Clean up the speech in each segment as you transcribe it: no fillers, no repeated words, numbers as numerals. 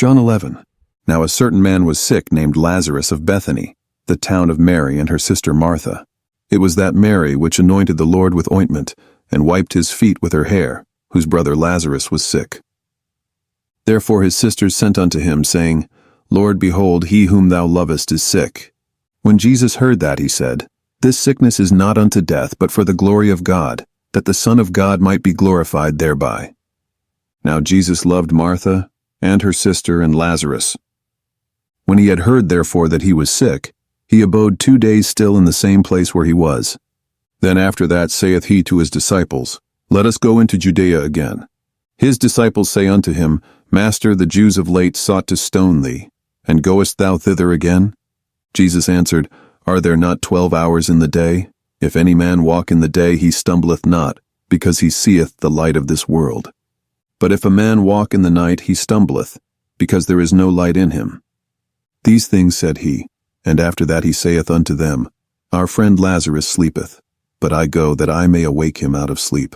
John 11. Now a certain man was sick named Lazarus of Bethany, the town of Mary and her sister Martha. It was that Mary which anointed the Lord with ointment, and wiped his feet with her hair, whose brother Lazarus was sick. Therefore his sisters sent unto him, saying, Lord, behold, he whom thou lovest is sick. When Jesus heard that, he said, This sickness is not unto death, but for the glory of God, that the Son of God might be glorified thereby. Now Jesus loved Martha, and her sister, and Lazarus. When he had heard therefore that he was sick, he abode 2 days still in the same place where he was. Then after that saith he to his disciples, Let us go into Judea again. His disciples say unto him, Master, the Jews of late sought to stone thee, and goest thou thither again? Jesus answered, Are there not 12 hours in the day? If any man walk in the day, he stumbleth not, because he seeth the light of this world. But if a man walk in the night, he stumbleth, because there is no light in him. These things said he, and after that he saith unto them, Our friend Lazarus sleepeth, but I go that I may awake him out of sleep.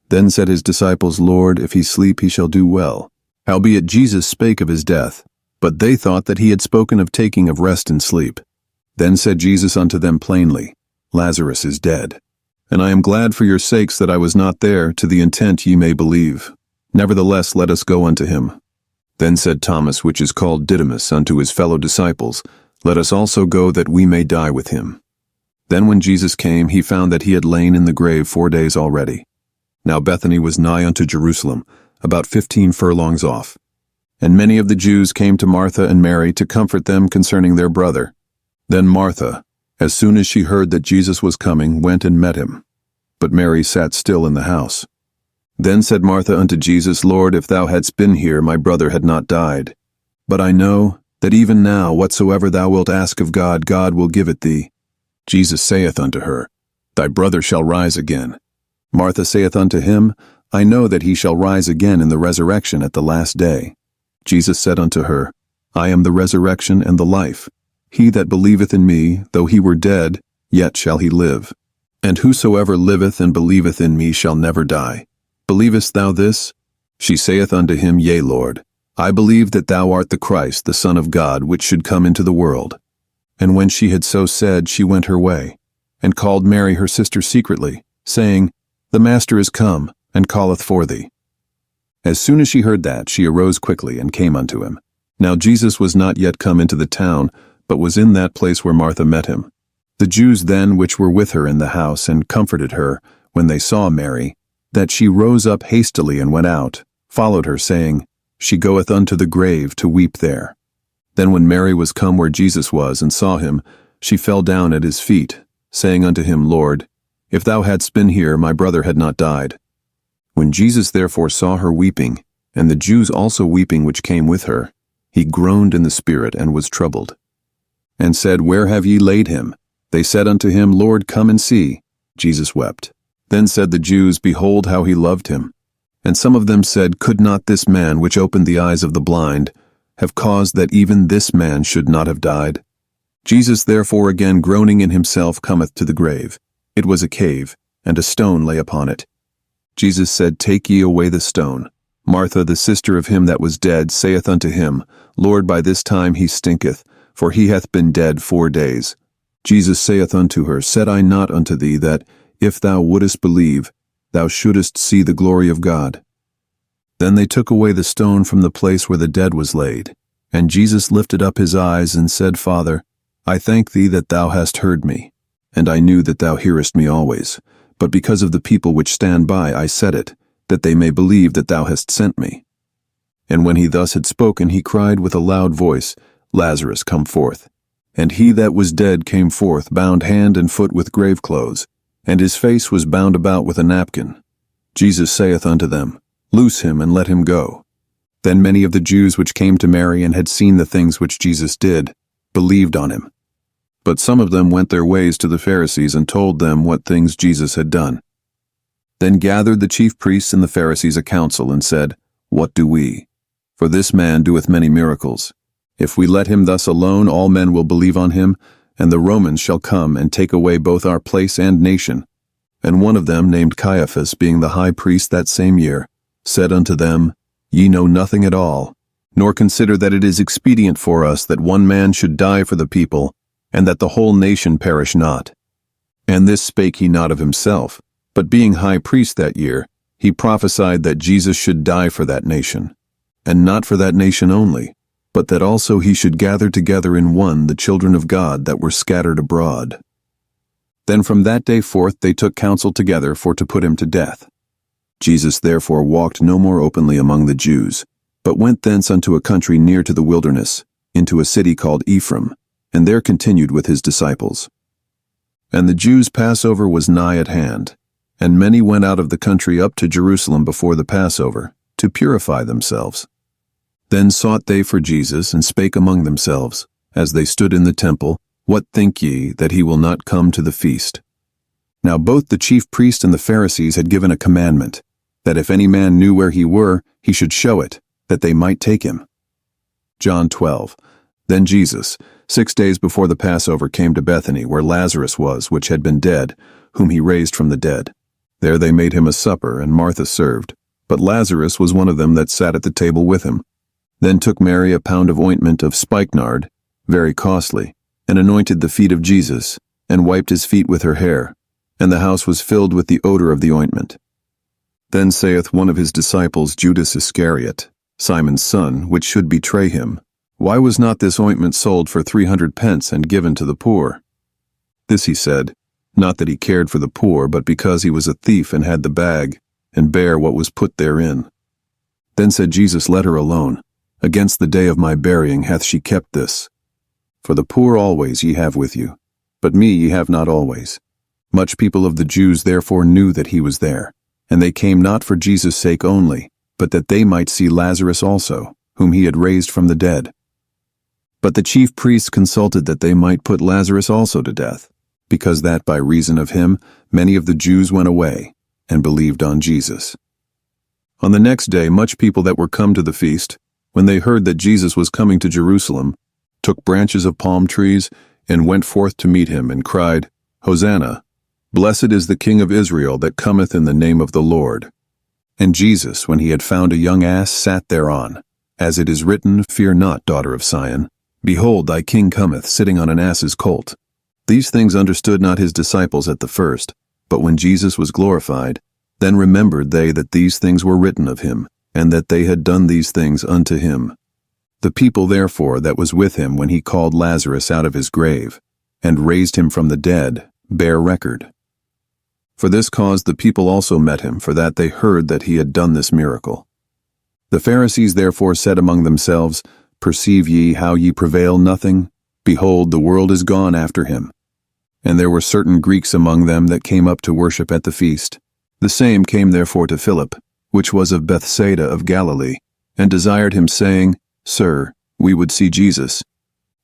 Then said his disciples, Lord, if he sleep, he shall do well. Howbeit Jesus spake of his death, but they thought that he had spoken of taking of rest and sleep. Then said Jesus unto them plainly, Lazarus is dead. And I am glad for your sakes that I was not there, to the intent ye may believe. Nevertheless, let us go unto him. Then said Thomas, which is called Didymus, unto his fellow disciples, Let us also go that we may die with him. Then when Jesus came, he found that he had lain in the grave 4 days already. Now Bethany was nigh unto Jerusalem, about 15 furlongs off. And many of the Jews came to Martha and Mary to comfort them concerning their brother. Then Martha, as soon as she heard that Jesus was coming, went and met him. But Mary sat still in the house. Then said Martha unto Jesus, Lord, if thou hadst been here, my brother had not died. But I know that even now whatsoever thou wilt ask of God, God will give it thee. Jesus saith unto her, Thy brother shall rise again. Martha saith unto him, I know that he shall rise again in the resurrection at the last day. Jesus said unto her, I am the resurrection and the life. He that believeth in me, though he were dead, yet shall he live. And whosoever liveth and believeth in me shall never die. Believest thou this? She saith unto him, Yea, Lord. I believe that thou art the Christ, the Son of God, which should come into the world. And when she had so said, she went her way, and called Mary her sister secretly, saying, The Master is come, and calleth for thee. As soon as she heard that, she arose quickly, and came unto him. Now Jesus was not yet come into the town, but was in that place where Martha met him. The Jews then which were with her in the house, and comforted her, when they saw Mary, that she rose up hastily and went out, followed her, saying, She goeth unto the grave to weep there. Then when Mary was come where Jesus was, and saw him, she fell down at his feet, saying unto him, Lord, if thou hadst been here, my brother had not died. When Jesus therefore saw her weeping, and the Jews also weeping which came with her, he groaned in the spirit, and was troubled, and said, Where have ye laid him? They said unto him, Lord, come and see. Jesus wept. Then said the Jews, Behold how he loved him. And some of them said, Could not this man, which opened the eyes of the blind, have caused that even this man should not have died? Jesus therefore again groaning in himself cometh to the grave. It was a cave, and a stone lay upon it. Jesus said, Take ye away the stone. Martha, the sister of him that was dead, saith unto him, Lord, by this time he stinketh, for he hath been dead 4 days. Jesus saith unto her, Said I not unto thee that, if thou wouldest believe, thou shouldest see the glory of God? Then they took away the stone from the place where the dead was laid. And Jesus lifted up his eyes and said, Father, I thank thee that thou hast heard me. And I knew that thou hearest me always. But because of the people which stand by I said it, that they may believe that thou hast sent me. And when he thus had spoken, he cried with a loud voice, Lazarus, come forth. And he that was dead came forth, bound hand and foot with grave clothes, and his face was bound about with a napkin. Jesus saith unto them, Loose him, and let him go. Then many of the Jews which came to Mary and had seen the things which Jesus did, believed on him. But some of them went their ways to the Pharisees and told them what things Jesus had done. Then gathered the chief priests and the Pharisees a council, and said, What do we? For this man doeth many miracles. If we let him thus alone, all men will believe on him, and the Romans shall come and take away both our place and nation. And one of them, named Caiaphas, being the high priest that same year, said unto them, Ye know nothing at all, nor consider that it is expedient for us that one man should die for the people, and that the whole nation perish not. And this spake he not of himself, but being high priest that year, he prophesied that Jesus should die for that nation, and not for that nation only, but that also he should gather together in one the children of God that were scattered abroad. Then from that day forth they took counsel together for to put him to death. Jesus therefore walked no more openly among the Jews, but went thence unto a country near to the wilderness, into a city called Ephraim, and there continued with his disciples. And the Jews' Passover was nigh at hand, and many went out of the country up to Jerusalem before the Passover, to purify themselves. Then sought they for Jesus, and spake among themselves, as they stood in the temple, What think ye, that he will not come to the feast? Now both the chief priests and the Pharisees had given a commandment, that if any man knew where he were, he should show it, that they might take him. John 12. Then Jesus, 6 days before the Passover, came to Bethany, where Lazarus was, which had been dead, whom he raised from the dead. There they made him a supper, and Martha served, but Lazarus was one of them that sat at the table with him. Then took Mary a pound of ointment of spikenard, very costly, and anointed the feet of Jesus, and wiped his feet with her hair, and the house was filled with the odor of the ointment. Then saith one of his disciples, Judas Iscariot, Simon's son, which should betray him, Why was not this ointment sold for 300 pence and given to the poor? This he said, not that he cared for the poor, but because he was a thief and had the bag, and bare what was put therein. Then said Jesus, Let her alone. Against the day of my burying hath she kept this. For the poor always ye have with you, but me ye have not always. Much people of the Jews therefore knew that he was there, and they came not for Jesus' sake only, but that they might see Lazarus also, whom he had raised from the dead. But the chief priests consulted that they might put Lazarus also to death, because that by reason of him many of the Jews went away, and believed on Jesus. On the next day much people that were come to the feast, when they heard that Jesus was coming to Jerusalem, took branches of palm trees, and went forth to meet him, and cried, Hosanna! Blessed is the King of Israel that cometh in the name of the Lord. And Jesus, when he had found a young ass, sat thereon, as it is written, Fear not, daughter of Sion. Behold, thy king cometh, sitting on an ass's colt. These things understood not his disciples at the first, but when Jesus was glorified, then remembered they that these things were written of him, and that they had done these things unto him. The people therefore that was with him when he called Lazarus out of his grave, and raised him from the dead, bear record. For this cause the people also met him, for that they heard that he had done this miracle. The Pharisees therefore said among themselves, Perceive ye how ye prevail nothing? Behold, the world is gone after him. And there were certain Greeks among them that came up to worship at the feast. The same came therefore to Philip, which was of Bethsaida of Galilee, and desired him, saying, Sir, we would see Jesus.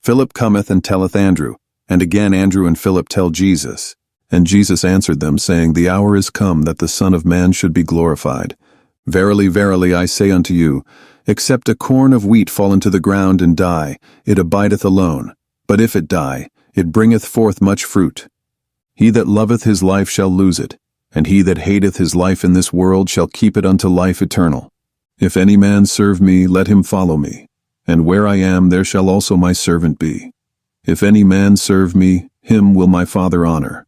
Philip cometh and telleth Andrew, and again Andrew and Philip tell Jesus. And Jesus answered them, saying, The hour is come that the Son of Man should be glorified. Verily, verily, I say unto you, except a corn of wheat fall into the ground and die, it abideth alone. But if it die, it bringeth forth much fruit. He that loveth his life shall lose it, and he that hateth his life in this world shall keep it unto life eternal. If any man serve me, let him follow me. And where I am, there shall also my servant be. If any man serve me, him will my Father honor.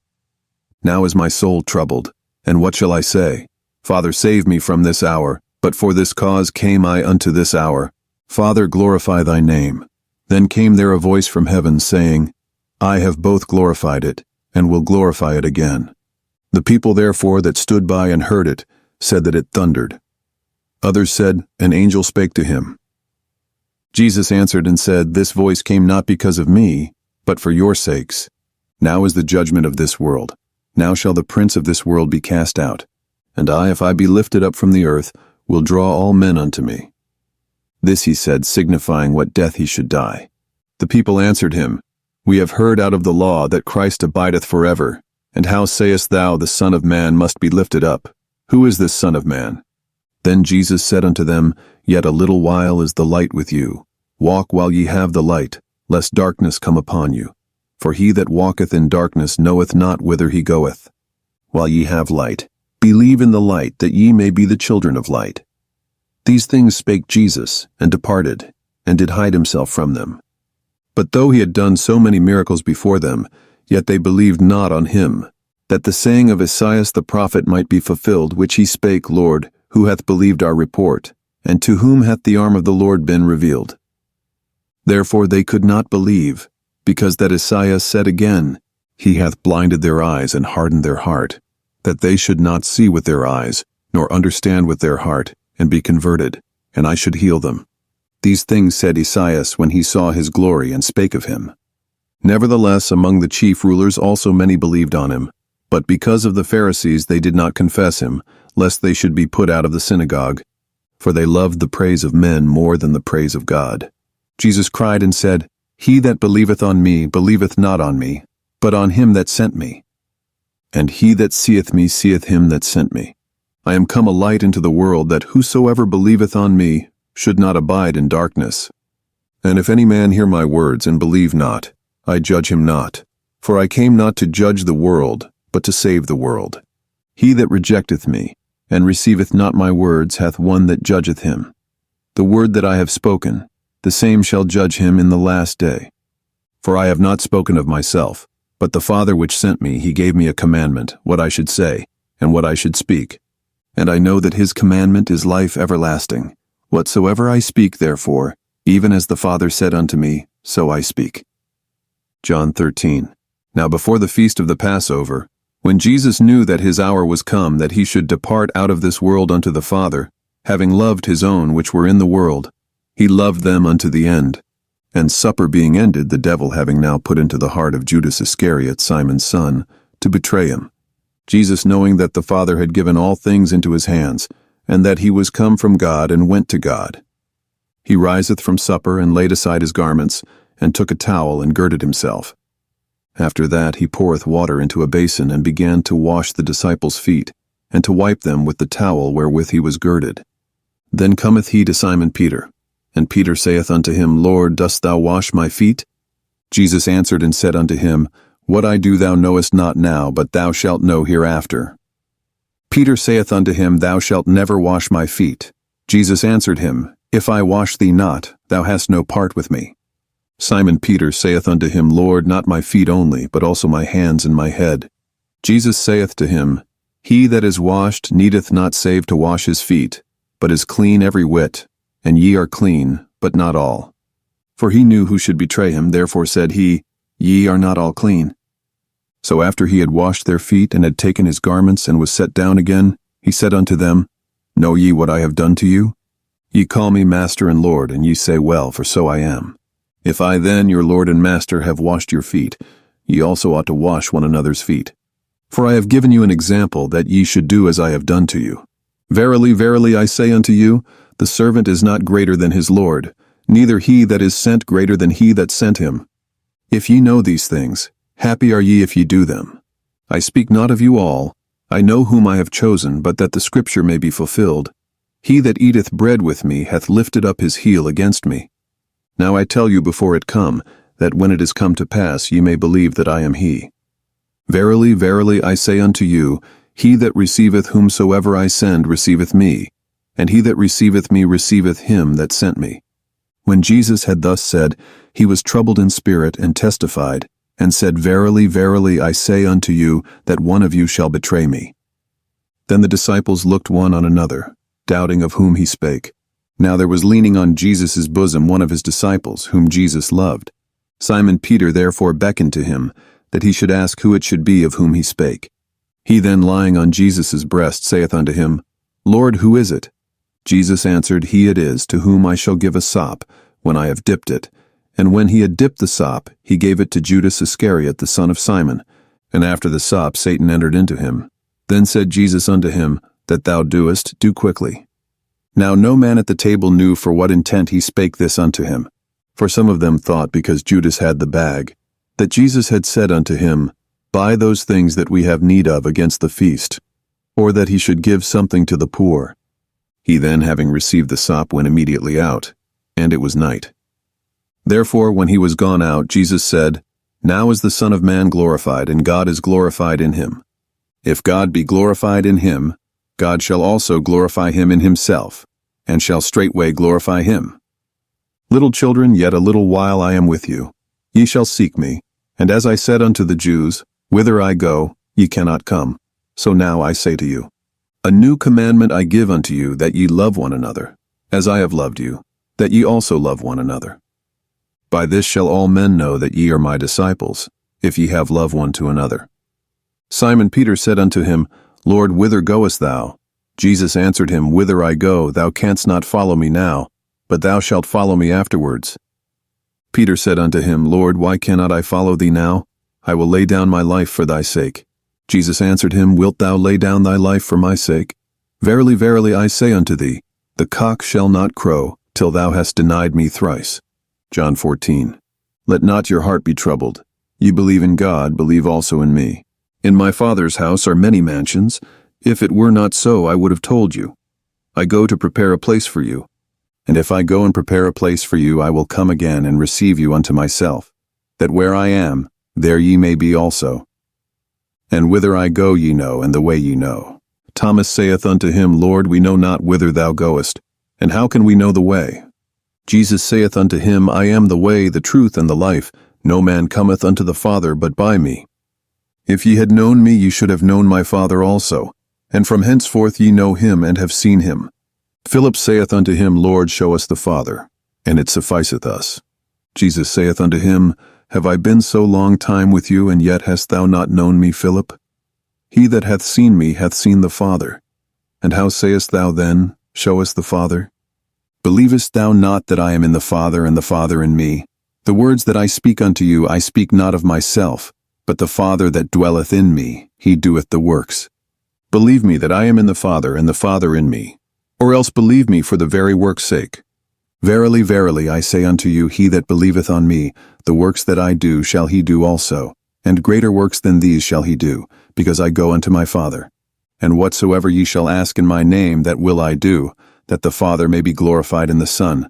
Now is my soul troubled, and what shall I say? Father, save me from this hour, but for this cause came I unto this hour. Father, glorify thy name. Then came there a voice from heaven, saying, I have both glorified it, and will glorify it again. The people therefore that stood by and heard it, said that it thundered. Others said, An angel spake to him. Jesus answered and said, This voice came not because of me, but for your sakes. Now is the judgment of this world. Now shall the prince of this world be cast out. And I, if I be lifted up from the earth, will draw all men unto me. This he said, signifying what death he should die. The people answered him, We have heard out of the law that Christ abideth forever. And how sayest thou, the Son of Man must be lifted up? Who is this Son of Man? Then Jesus said unto them, Yet a little while is the light with you. Walk while ye have the light, lest darkness come upon you. For he that walketh in darkness knoweth not whither he goeth. While ye have light, believe in the light, that ye may be the children of light. These things spake Jesus, and departed, and did hide himself from them. But though he had done so many miracles before them, yet they believed not on him, that the saying of Esaias the prophet might be fulfilled, which he spake, Lord, who hath believed our report, and to whom hath the arm of the Lord been revealed? Therefore they could not believe, because that Esaias said again, He hath blinded their eyes and hardened their heart, that they should not see with their eyes, nor understand with their heart, and be converted, and I should heal them. These things said Esaias when he saw his glory and spake of him. Nevertheless, among the chief rulers also many believed on him, but because of the Pharisees they did not confess him, lest they should be put out of the synagogue, for they loved the praise of men more than the praise of God. Jesus cried and said, He that believeth on me believeth not on me, but on him that sent me. And he that seeth me seeth him that sent me. I am come a light into the world, that whosoever believeth on me should not abide in darkness. And if any man hear my words and believe not, I judge him not. For I came not to judge the world, but to save the world. He that rejecteth me, and receiveth not my words, hath one that judgeth him. The word that I have spoken, the same shall judge him in the last day. For I have not spoken of myself, but the Father which sent me, he gave me a commandment, what I should say, and what I should speak. And I know that his commandment is life everlasting. Whatsoever I speak, therefore, even as the Father said unto me, so I speak. John 13. Now before the feast of the Passover, when Jesus knew that his hour was come, that he should depart out of this world unto the Father, having loved his own which were in the world, he loved them unto the end. And supper being ended, the devil having now put into the heart of Judas Iscariot, Simon's son, to betray him. Jesus, knowing that the Father had given all things into his hands, and that he was come from God and went to God, he riseth from supper, and laid aside his garments, and took a towel, and girded himself. After that he poureth water into a basin, and began to wash the disciples' feet, and to wipe them with the towel wherewith he was girded. Then cometh he to Simon Peter. And Peter saith unto him, Lord, dost thou wash my feet? Jesus answered and said unto him, What I do thou knowest not now, but thou shalt know hereafter. Peter saith unto him, Thou shalt never wash my feet. Jesus answered him, If I wash thee not, thou hast no part with me. Simon Peter saith unto him, Lord, not my feet only, but also my hands and my head. Jesus saith to him, He that is washed needeth not save to wash his feet, but is clean every whit, and ye are clean, but not all. For he knew who should betray him, therefore said he, Ye are not all clean. So after he had washed their feet, and had taken his garments, and was set down again, he said unto them, Know ye what I have done to you? Ye call me Master and Lord, and ye say well, for so I am. If I then, your Lord and Master, have washed your feet, ye also ought to wash one another's feet. For I have given you an example, that ye should do as I have done to you. Verily, verily, I say unto you, the servant is not greater than his Lord, neither he that is sent greater than he that sent him. If ye know these things, happy are ye if ye do them. I speak not of you all. I know whom I have chosen, but that the scripture may be fulfilled. He that eateth bread with me hath lifted up his heel against me. Now I tell you before it come, that when it is come to pass ye may believe that I am he. Verily, verily, I say unto you, he that receiveth whomsoever I send receiveth me, and he that receiveth me receiveth him that sent me. When Jesus had thus said, he was troubled in spirit, and testified, and said, Verily, verily, I say unto you, that one of you shall betray me. Then the disciples looked one on another, doubting of whom he spake. Now there was leaning on Jesus' bosom one of his disciples, whom Jesus loved. Simon Peter therefore beckoned to him, that he should ask who it should be of whom he spake. He then, lying on Jesus' breast, saith unto him, Lord, who is it? Jesus answered, He it is, to whom I shall give a sop, when I have dipped it. And when he had dipped the sop, he gave it to Judas Iscariot, the son of Simon. And after the sop Satan entered into him. Then said Jesus unto him, That thou doest, do quickly. Now no man at the table knew for what intent he spake this unto him. For some of them thought, because Judas had the bag, that Jesus had said unto him, Buy those things that we have need of against the feast, or that he should give something to the poor. He then, having received the sop, went immediately out, and it was night. Therefore, when he was gone out, Jesus said, Now is the Son of Man glorified, and God is glorified in him. If God be glorified in him, God shall also glorify him in himself, and shall straightway glorify him. Little children, yet a little while I am with you. Ye shall seek me, and as I said unto the Jews, whither I go, ye cannot come. So now I say to you, a new commandment I give unto you, that ye love one another, as I have loved you, that ye also love one another. By this shall all men know that ye are my disciples, if ye have love one to another. Simon Peter said unto him, Lord, whither goest thou? Jesus answered him, Whither I go, thou canst not follow me now, but thou shalt follow me afterwards. Peter said unto him, Lord, why cannot I follow thee now? I will lay down my life for thy sake. Jesus answered him, Wilt thou lay down thy life for my sake? Verily, verily, I say unto thee, the cock shall not crow, till thou hast denied me thrice. John 14. Let not your heart be troubled. Ye believe in God, believe also in me. In my Father's house are many mansions. If it were not so, I would have told you. I go to prepare a place for you. And if I go and prepare a place for you, I will come again and receive you unto myself, that where I am, there ye may be also. And whither I go ye know, and the way ye know. Thomas saith unto him, Lord, we know not whither thou goest, and how can we know the way? Jesus saith unto him, I am the way, the truth, and the life. No man cometh unto the Father but by me. If ye had known me, ye should have known my Father also, and from henceforth ye know him and have seen him. Philip saith unto him, Lord, show us the Father, and it sufficeth us. Jesus saith unto him, Have I been so long time with you, and yet hast thou not known me, Philip? He that hath seen me hath seen the Father. And how sayest thou then, Show us the Father? Believest thou not that I am in the Father, and the Father in me? The words that I speak unto you, I speak not of myself, but the Father that dwelleth in me, he doeth the works. Believe me that I am in the Father, and the Father in me, or else believe me for the very work's sake. Verily, verily, I say unto you, he that believeth on me, the works that I do shall he do also, and greater works than these shall he do, because I go unto my Father. And whatsoever ye shall ask in my name, that will I do, that the Father may be glorified in the Son.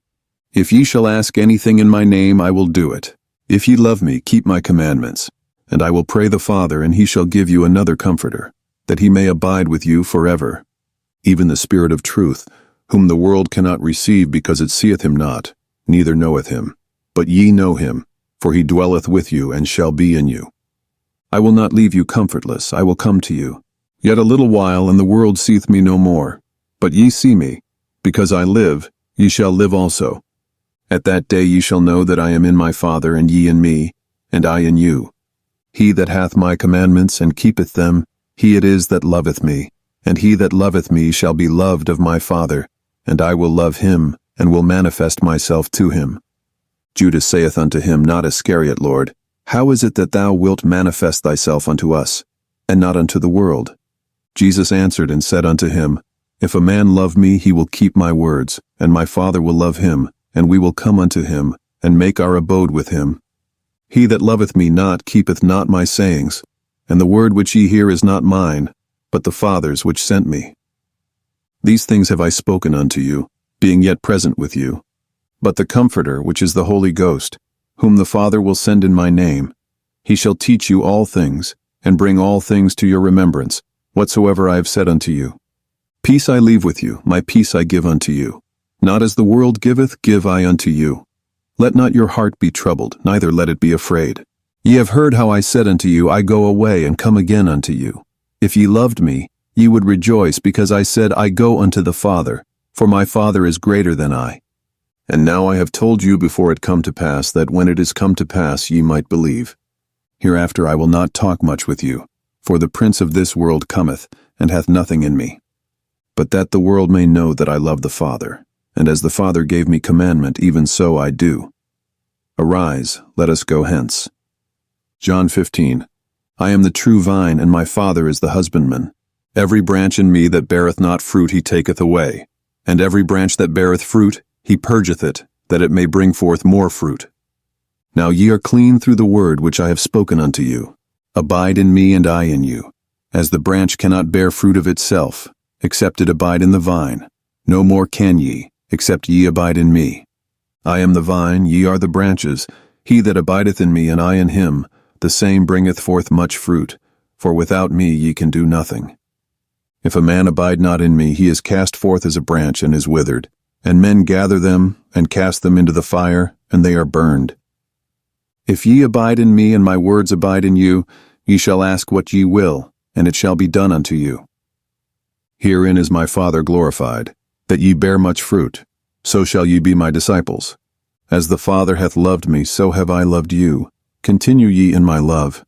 If ye shall ask anything in my name, I will do it. If ye love me, keep my commandments. And I will pray the Father, and he shall give you another Comforter, that he may abide with you forever. Even the Spirit of truth, whom the world cannot receive, because it seeth him not, neither knoweth him. But ye know him, for he dwelleth with you, and shall be in you. I will not leave you comfortless, I will come to you. Yet a little while, and the world seeth me no more. But ye see me. Because I live, ye shall live also. At that day ye shall know that I am in my Father, and ye in me, and I in you. He that hath my commandments, and keepeth them, he it is that loveth me. And he that loveth me shall be loved of my Father, and I will love him, and will manifest myself to him. Judas saith unto him, Not Iscariot, Lord, how is it that thou wilt manifest thyself unto us, and not unto the world? Jesus answered and said unto him, If a man love me, he will keep my words, and my Father will love him, and we will come unto him, and make our abode with him. He that loveth me not keepeth not my sayings, and the word which ye hear is not mine, but the Father's which sent me. These things have I spoken unto you, being yet present with you. But the Comforter, which is the Holy Ghost, whom the Father will send in my name, he shall teach you all things, and bring all things to your remembrance, whatsoever I have said unto you. Peace I leave with you, my peace I give unto you. Not as the world giveth, give I unto you. Let not your heart be troubled, neither let it be afraid. Ye have heard how I said unto you, I go away and come again unto you. If ye loved me, ye would rejoice, because I said, I go unto the Father, for my Father is greater than I. And now I have told you before it come to pass, that when it is come to pass ye might believe. Hereafter I will not talk much with you, for the prince of this world cometh, and hath nothing in me. But that the world may know that I love the Father, and as the Father gave me commandment, even so I do. Arise, let us go hence. John 15. I am the true vine, and my Father is the husbandman. Every branch in me that beareth not fruit he taketh away, and every branch that beareth fruit he purgeth it, that it may bring forth more fruit. Now ye are clean through the word which I have spoken unto you. Abide in me, and I in you. As the branch cannot bear fruit of itself, except it abide in the vine, no more can ye, except ye abide in me. I am the vine, ye are the branches. He that abideth in me, and I in him, the same bringeth forth much fruit, for without me ye can do nothing. If a man abide not in me, he is cast forth as a branch and is withered, and men gather them, and cast them into the fire, and they are burned. If ye abide in me, and my words abide in you, ye shall ask what ye will, and it shall be done unto you. Herein is my Father glorified, that ye bear much fruit, so shall ye be my disciples. As the Father hath loved me, so have I loved you. Continue ye in my love.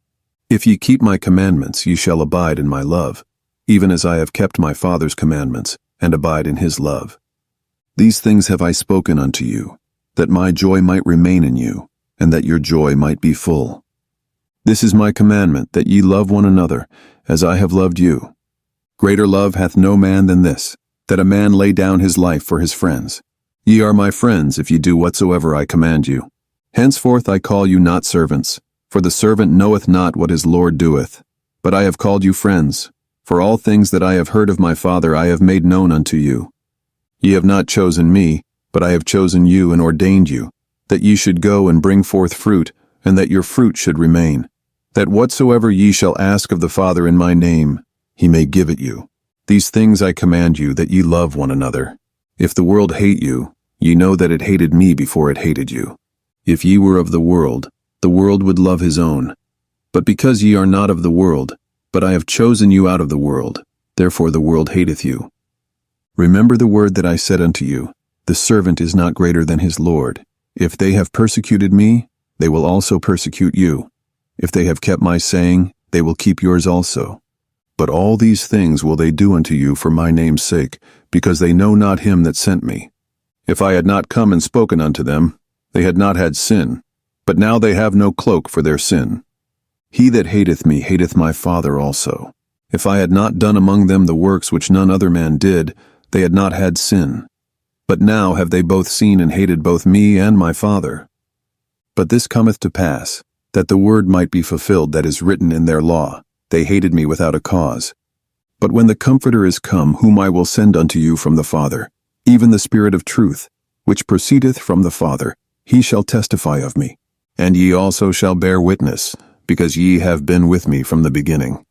If ye keep my commandments, ye shall abide in my love, even as I have kept my Father's commandments, and abide in his love. These things have I spoken unto you, that my joy might remain in you, and that your joy might be full. This is my commandment, that ye love one another, as I have loved you. Greater love hath no man than this, that a man lay down his life for his friends. Ye are my friends, if ye do whatsoever I command you. Henceforth I call you not servants, for the servant knoweth not what his Lord doeth. But I have called you friends, for all things that I have heard of my Father I have made known unto you. Ye have not chosen me, but I have chosen you and ordained you, that ye should go and bring forth fruit, and that your fruit should remain, that whatsoever ye shall ask of the Father in my name, he may give it you. These things I command you, that ye love one another. If the world hate you, ye know that it hated me before it hated you. If ye were of the world would love his own. But because ye are not of the world, but I have chosen you out of the world, therefore the world hateth you. Remember the word that I said unto you, the servant is not greater than his Lord. If they have persecuted me, they will also persecute you. If they have kept my saying, they will keep yours also. But all these things will they do unto you for my name's sake, because they know not him that sent me. If I had not come and spoken unto them, they had not had sin, but now they have no cloak for their sin. He that hateth me hateth my Father also. If I had not done among them the works which none other man did, they had not had sin. But now have they both seen and hated both me and my Father. But this cometh to pass, that the word might be fulfilled that is written in their law, they hated me without a cause. But when the Comforter is come, whom I will send unto you from the Father, even the Spirit of truth, which proceedeth from the Father, he shall testify of me. And ye also shall bear witness, because ye have been with me from the beginning.